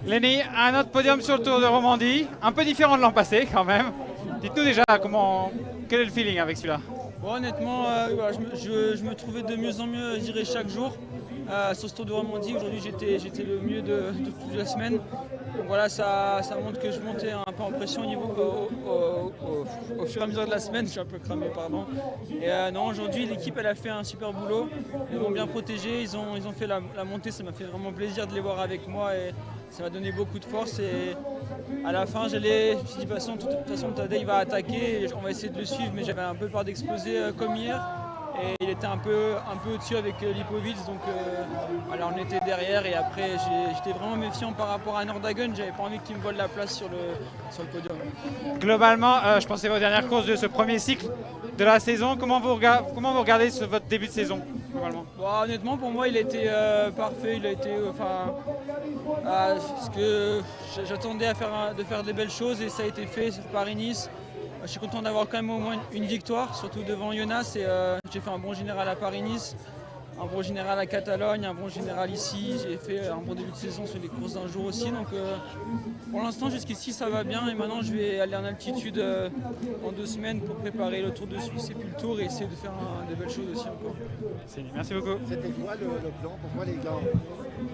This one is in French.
Lenny, un autre podium sur le Tour de Romandie, un peu différent de l'an passé quand même. Dites-nous déjà quel est le feeling avec celui-là? Bon, honnêtement, voilà, je me trouvais de mieux en mieux, je dirais, chaque jour. Sur ce Tour de Romandie, aujourd'hui, j'étais le mieux de toute la semaine. Donc voilà, ça montre que je montais un peu en pression au fur et à mesure de la semaine. Je suis un peu cramé, pardon. Et non, aujourd'hui, l'équipe, elle a fait un super boulot. Ils m'ont bien protégé, ils ont fait la montée. Ça m'a fait vraiment plaisir de les voir avec moi et ça m'a donné beaucoup de force. Et à la fin, je me suis dit, de toute façon, Tadej va attaquer, et on va essayer de le suivre, mais j'avais un peu peur d'exploser comme hier. Et il était un peu au-dessus avec Lipovic, donc alors on était derrière et après j'étais vraiment méfiant par rapport à Nordhagen, j'avais pas envie qu'il me vole la place sur le podium. Globalement, je pensais aux dernières courses de ce premier cycle de la saison. Comment vous regardez votre début de saison globalement? Bon, honnêtement, pour moi, il a été parfait. Il a été, ce que j'attendais de faire des belles choses et ça a été fait sur Paris-Nice. Je suis content d'avoir quand même au moins une victoire, surtout devant Jonas. Et j'ai fait un bon général à Paris-Nice, un bon général à Catalogne, un bon général ici. J'ai fait un bon début de saison sur les courses d'un jour aussi. Donc pour l'instant, jusqu'ici, ça va bien. Et maintenant, je vais aller en altitude en 2 semaines pour préparer le Tour de Suisse et puis le Tour et essayer de faire des belles choses aussi encore. Merci beaucoup. C'était quoi le plan? Pourquoi les gars?